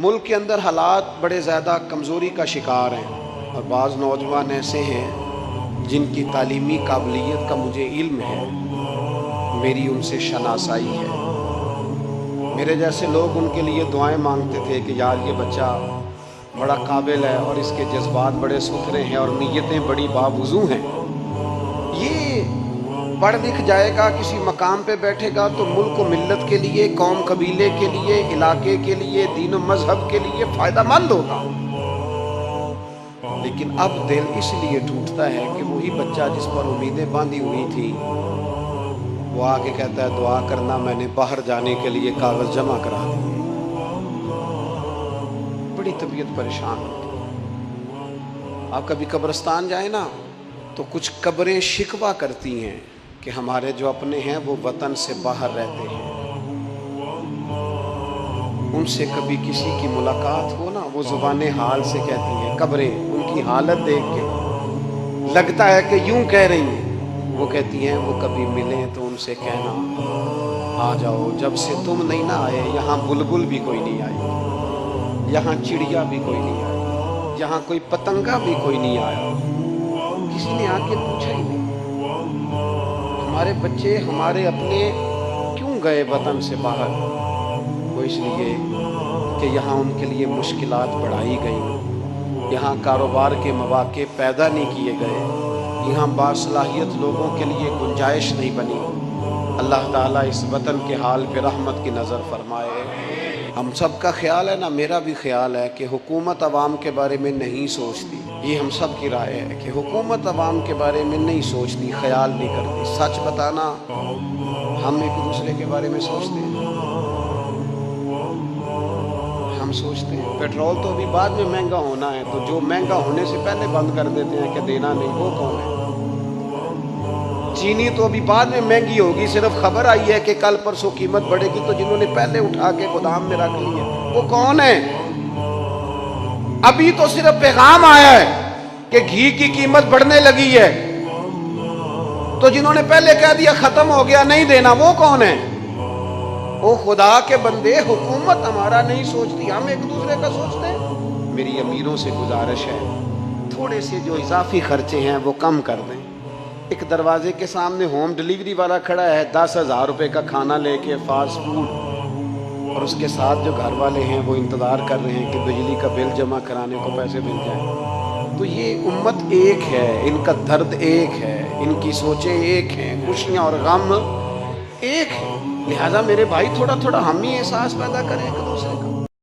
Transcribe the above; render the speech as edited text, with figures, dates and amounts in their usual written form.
ملک کے اندر حالات بڑے زیادہ کمزوری کا شکار ہیں، اور بعض نوجوان ایسے ہیں جن کی تعلیمی قابلیت کا مجھے علم ہے، میری ان سے شناسائی ہے۔ میرے جیسے لوگ ان کے لیے دعائیں مانگتے تھے کہ یار یہ بچہ بڑا قابل ہے اور اس کے جذبات بڑے ستھرے ہیں اور نیتیں بڑی باوضو ہیں، یہ پڑھ لکھ جائے گا، کسی مقام پہ بیٹھے گا تو ملک و ملت کے لیے، قوم قبیلے کے لیے، علاقے کے لیے، دین و مذہب کے لیے فائدہ مند ہوگا۔ لیکن اب دل اس لیے ٹوٹتا ہے کہ وہی بچہ جس پر امیدیں باندھی ہوئی تھی وہ آ کے کہتا ہے دعا کرنا میں نے باہر جانے کے لیے کاغذ جمع کرا دیے۔ بڑی طبیعت پریشان ہوتی۔ آپ کبھی قبرستان جائیں نا تو کچھ قبریں شکوہ کرتی ہیں کہ ہمارے جو اپنے ہیں وہ وطن سے باہر رہتے ہیں، ان سے کبھی کسی کی ملاقات ہو نا وہ زبان حال سے کہتی ہیں، قبریں ان کی حالت دیکھ کے لگتا ہے کہ یوں کہہ رہی ہیں، وہ کہتی ہیں وہ کبھی ملیں تو ان سے کہنا آ جاؤ، جب سے تم نہیں نہ آئے یہاں بلبل بھی کوئی نہیں آئی، یہاں چڑیا بھی کوئی نہیں آئی، یہاں کوئی پتنگا بھی کوئی نہیں آیا، کسی نے آ کے پوچھا ہی نہیں۔ ہمارے بچے ہمارے اپنے کیوں گئے وطن سے باہر؟ وہ اس لیے کہ یہاں ان کے لیے مشکلات بڑھائی گئیں، یہاں کاروبار کے مواقع پیدا نہیں کیے گئے، یہاں باصلاحیت لوگوں کے لیے گنجائش نہیں بنی۔ اللہ تعالیٰ اس وطن کے حال پہ رحمت کی نظر فرمائے۔ ہم سب کا خیال ہے نا، میرا بھی خیال ہے کہ حکومت عوام کے بارے میں نہیں سوچتی، یہ ہم سب کی رائے ہے کہ حکومت عوام کے بارے میں نہیں سوچتی، خیال نہیں کرتی۔ سچ بتانا، ہم ایک دوسرے کے بارے میں سوچتے ہیں، ہم سوچتے ہیں پیٹرول تو ابھی بعد میں مہنگا ہونا ہے، تو جو مہنگا ہونے سے پہلے بند کر دیتے ہیں کہ دینا نہیں، وہ کون ہے؟ چینی تو ابھی بعد میں مہنگی ہوگی، صرف خبر آئی ہے کہ کل پرسوں قیمت بڑھے گی، تو جنہوں نے پہلے اٹھا کے گودام میں رکھ لی ہے وہ کون ہے؟ ابھی تو صرف پیغام آیا ہے کہ گھی کی قیمت بڑھنے لگی ہے، تو جنہوں نے پہلے کہہ دیا ختم ہو گیا نہیں دینا، وہ کون ہے؟ او خدا کے بندے، حکومت ہمارا نہیں سوچتی، ہم ایک دوسرے کا سوچتے ہیں۔ میری امیروں سے گزارش ہے تھوڑے سے جو اضافی خرچے ہیں وہ کم کر دیں۔ ایک دروازے کے سامنے ہوم ڈیلیوری والا کھڑا ہے 10,000 روپے کا کھانا لے کے، فاسٹ فوڈ، اور اس کے ساتھ جو گھر والے ہیں وہ انتظار کر رہے ہیں کہ بجلی کا بل جمع کرانے کو پیسے مل جائیں۔ تو یہ امت ایک ہے، ان کا درد ایک ہے، ان کی سوچیں ایک ہیں، خوشیاں اور غم ایک ہے۔ لہٰذا میرے بھائی تھوڑا تھوڑا ہم ہی احساس پیدا کریں ایک دوسرے کا۔